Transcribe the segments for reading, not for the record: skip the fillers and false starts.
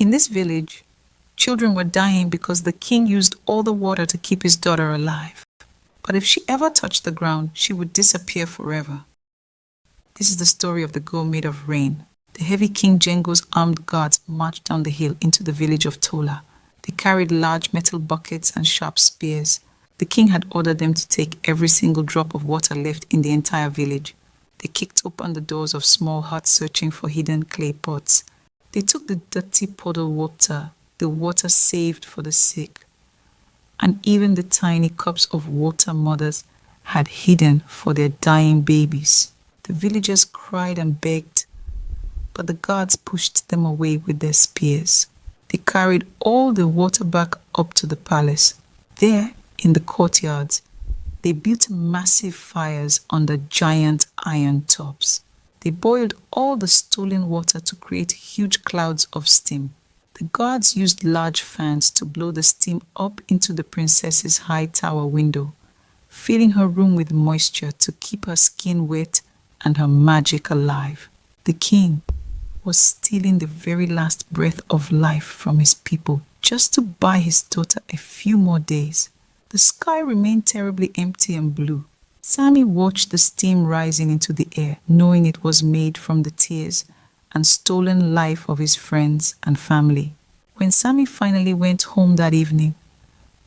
In this village, children were dying because the king used all the water to keep his daughter alive. But if she ever touched the ground, she would disappear forever. This is the story of the girl made of rain. The heavy King Django's armed guards marched down the hill into the village of Tola. They carried large metal buckets and sharp spears. The king had ordered them to take every single drop of water left in the entire village. They kicked open the doors of small huts searching for hidden clay pots. They took the dirty puddle water, the water saved for the sick, and even the tiny cups of water mothers had hidden for their dying babies. The villagers cried and begged, but the guards pushed them away with their spears. They carried all the water back up to the palace. There, in the courtyards, they built massive fires under giant iron tops. They boiled all the stolen water to create huge clouds of steam. The guards used large fans to blow the steam up into the princess's high tower window, filling her room with moisture to keep her skin wet and her magic alive. The king was stealing the very last breath of life from his people just to buy his daughter a few more days. The sky remained terribly empty and blue. Sammy watched the steam rising into the air, knowing it was made from the tears and stolen life of his friends and family. When Sammy finally went home that evening,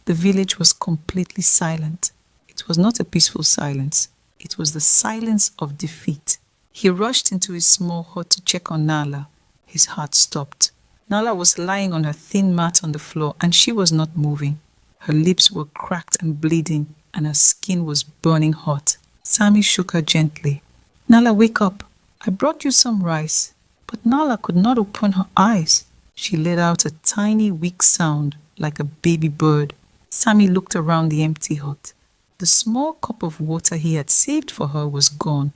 the village was completely silent. It was not a peaceful silence. It was the silence of defeat. He rushed into his small hut to check on Nala. His heart stopped. Nala was lying on her thin mat on the floor and she was not moving. Her lips were cracked and bleeding and her skin was burning hot. Sammy shook her gently. "Nala, wake up. I brought you some rice." But Nala could not open her eyes. She let out a tiny, weak sound like a baby bird. Sammy looked around the empty hut. The small cup of water he had saved for her was gone,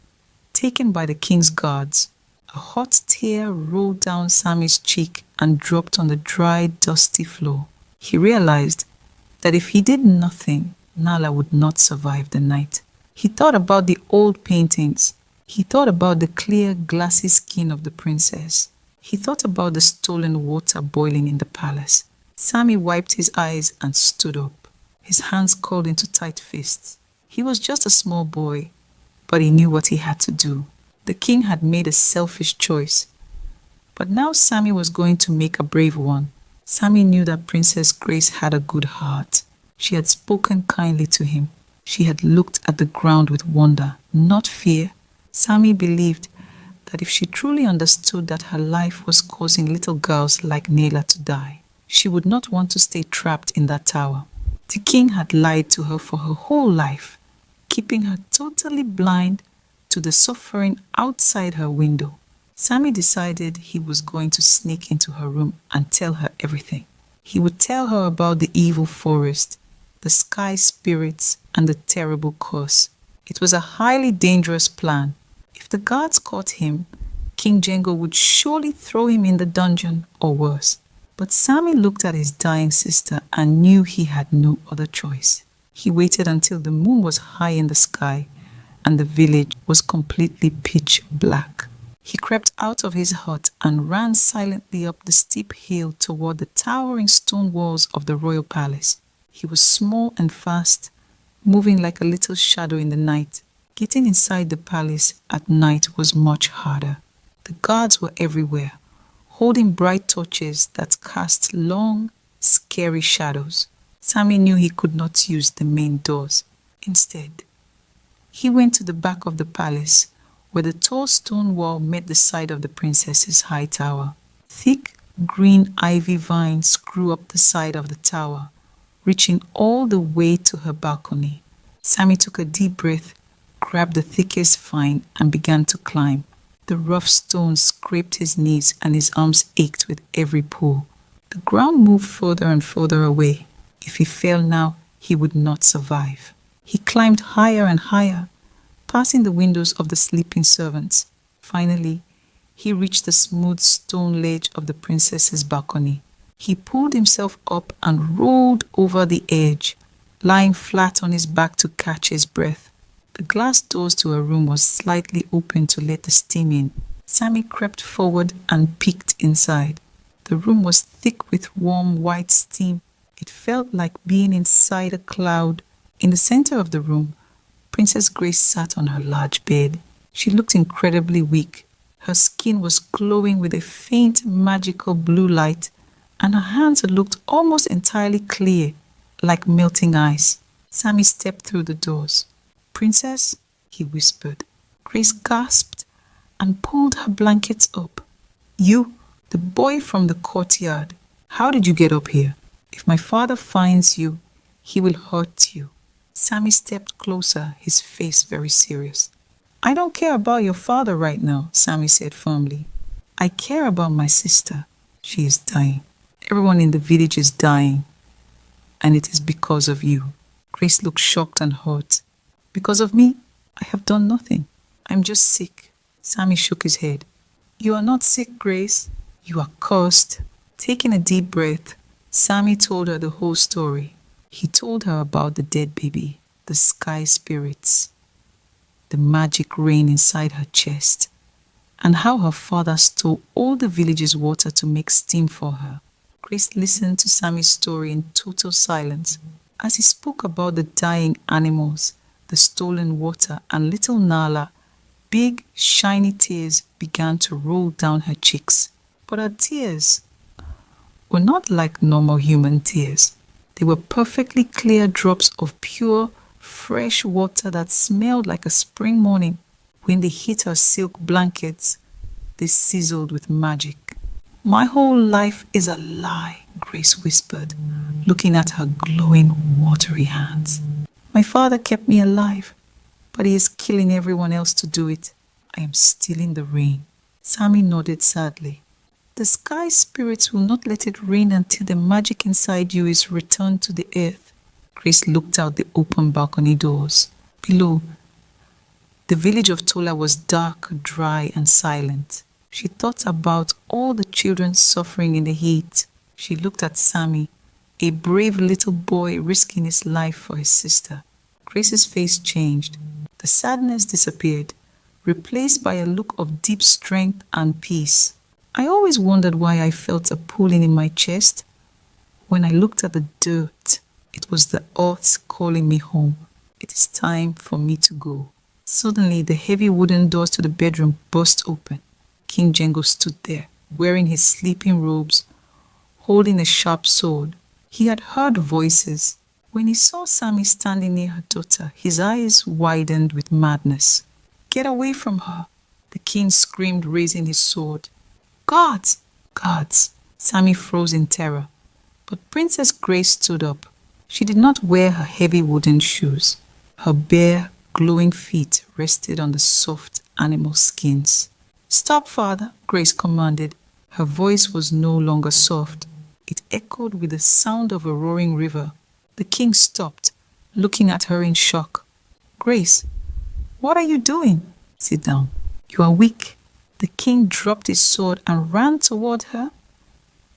taken by the king's guards. A hot tear rolled down Sammy's cheek and dropped on the dry, dusty floor. He realized that if he did nothing, Nala would not survive the night. He thought about the old paintings. He thought about the clear, glassy skin of the princess. He thought about the stolen water boiling in the palace. Sammy wiped his eyes and stood up. His hands curled into tight fists. He was just a small boy, but he knew what he had to do. The king had made a selfish choice, but now Sammy was going to make a brave one. Sammy knew that Princess Grace had a good heart. She had spoken kindly to him. She had looked at the ground with wonder, not fear. Sammy believed that if she truly understood that her life was causing little girls like Nayla to die, she would not want to stay trapped in that tower. The king had lied to her for her whole life, keeping her totally blind to the suffering outside her window. Sammy decided he was going to sneak into her room and tell her everything. He would tell her about the evil forest, the sky spirits, and the terrible curse. It was a highly dangerous plan. If the guards caught him, King Django would surely throw him in the dungeon or worse. But Sammy looked at his dying sister and knew he had no other choice. He waited until the moon was high in the sky and the village was completely pitch black. He crept out of his hut and ran silently up the steep hill toward the towering stone walls of the royal palace. He was small and fast, moving like a little shadow in the night. Getting inside the palace at night was much harder. The guards were everywhere, holding bright torches that cast long, scary shadows. Sammy knew he could not use the main doors. Instead, he went to the back of the palace, where the tall stone wall met the side of the princess's high tower. Thick, green ivy vines grew up the side of the tower, reaching all the way to her balcony. Sammy took a deep breath, grabbed the thickest vine, and began to climb. The rough stones scraped his knees and his arms ached with every pull. The ground moved further and further away. If he fell now, he would not survive. He climbed higher and higher, passing the windows of the sleeping servants. Finally, he reached the smooth stone ledge of the princess's balcony. He pulled himself up and rolled over the edge, lying flat on his back to catch his breath. The glass doors to her room was slightly open to let the steam in. Sammy crept forward and peeked inside. The room was thick with warm white steam. It felt like being inside a cloud. In the center of the room, Princess Grace sat on her large bed. She looked incredibly weak. Her skin was glowing with a faint magical blue light, and her hands looked almost entirely clear, like melting ice. Sammy stepped through the doors. "Princess," he whispered. Grace gasped and pulled her blankets up. "You, the boy from the courtyard. How did you get up here? If my father finds you, he will hurt you." Sammy stepped closer, his face very serious. "I don't care about your father right now," Sammy said firmly. "I care about my sister. She is dying. Everyone in the village is dying. And it is because of you." Grace looked shocked and hurt. "Because of me? I have done nothing. I'm just sick." Sammy shook his head. "You are not sick, Grace. You are cursed." Taking a deep breath, Sammy told her the whole story. He told her about the dead baby, the sky spirits, the magic rain inside her chest, and how her father stole all the village's water to make steam for her. Grace listened to Sammy's story in total silence. As he spoke about the dying animals, the stolen water, and little Nala, big, shiny tears began to roll down her cheeks. But her tears were not like normal human tears. They were perfectly clear drops of pure, fresh water that smelled like a spring morning. When they hit her silk blankets, they sizzled with magic. "My whole life is a lie," Grace whispered, looking at her glowing, watery hands. "My father kept me alive, but he is killing everyone else to do it. I am stealing the rain." Sammy nodded sadly. "The sky spirits will not let it rain until the magic inside you is returned to the earth." Grace looked out the open balcony doors. Below, the village of Tola was dark, dry, and silent. She thought about all the children suffering in the heat. She looked at Sammy, a brave little boy risking his life for his sister. Grace's face changed. The sadness disappeared, replaced by a look of deep strength and peace. "I always wondered why I felt a pulling in my chest. When I looked at the dirt, it was the earth calling me home. It is time for me to go." Suddenly, the heavy wooden doors to the bedroom burst open. King Django stood there, wearing his sleeping robes, holding a sharp sword. He had heard voices. When he saw Sammy standing near her daughter, his eyes widened with madness. "Get away from her!" the king screamed, raising his sword. "Guards! Guards!" Sammy froze in terror. But Princess Grace stood up. She did not wear her heavy wooden shoes. Her bare, glowing feet rested on the soft animal skins. "Stop, father," Grace commanded. Her voice was no longer soft. It echoed with the sound of a roaring river. The king stopped, looking at her in shock. "Grace, what are you doing?" "Sit down. You are weak." The king dropped his sword and ran toward her,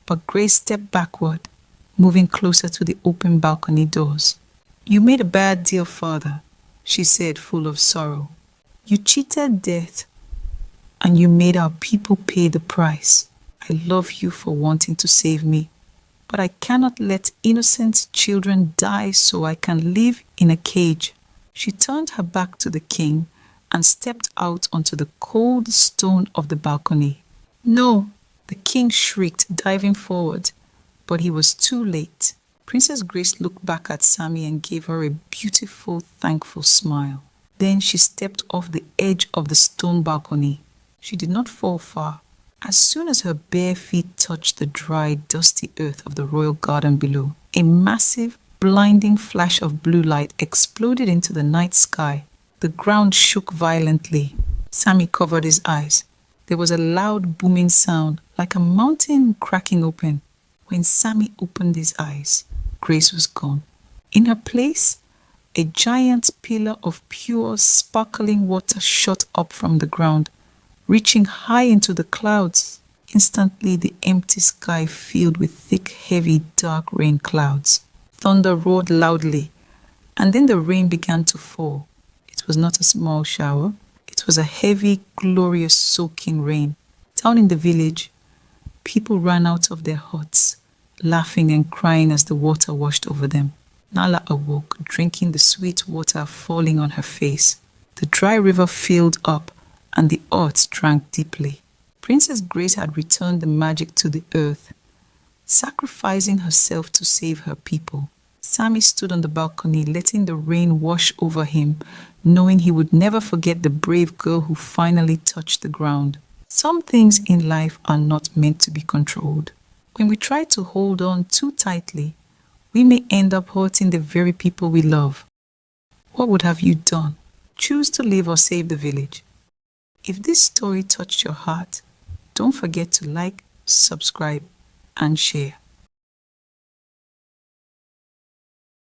but Grace stepped backward, moving closer to the open balcony doors. "You made a bad deal, father," she said, full of sorrow. "You cheated death, and you made our people pay the price. I love you for wanting to save me, but I cannot let innocent children die so I can live in a cage." She turned her back to the king and stepped out onto the cold stone of the balcony. "No!" the king shrieked, diving forward, but he was too late. Princess Grace looked back at Sammy and gave her a beautiful, thankful smile. Then she stepped off the edge of the stone balcony. She did not fall far. As soon as her bare feet touched the dry, dusty earth of the royal garden below, a massive, blinding flash of blue light exploded into the night sky. The ground shook violently. Sammy covered his eyes. There was a loud booming sound, like a mountain cracking open. When Sammy opened his eyes, Grace was gone. In her place, a giant pillar of pure, sparkling water shot up from the ground, reaching high into the clouds. Instantly, the empty sky filled with thick, heavy, dark rain clouds. Thunder roared loudly, and then the rain began to fall. It was not a small shower. It was a heavy, glorious, soaking rain. Down in the village, People ran out of their huts, laughing and crying as the water washed over them. Nala awoke, drinking the sweet water falling on her face. The dry river filled up, and the earth drank deeply. Princess Grace had returned the magic to the earth, sacrificing herself to save her people. Sammy stood on the balcony, letting the rain wash over him, knowing he would never forget the brave girl who finally touched the ground. Some things in life are not meant to be controlled. When we try to hold on too tightly, we may end up hurting the very people we love. What would have you done? Choose to live or save the village. If this story touched your heart, don't forget to like, subscribe, and share.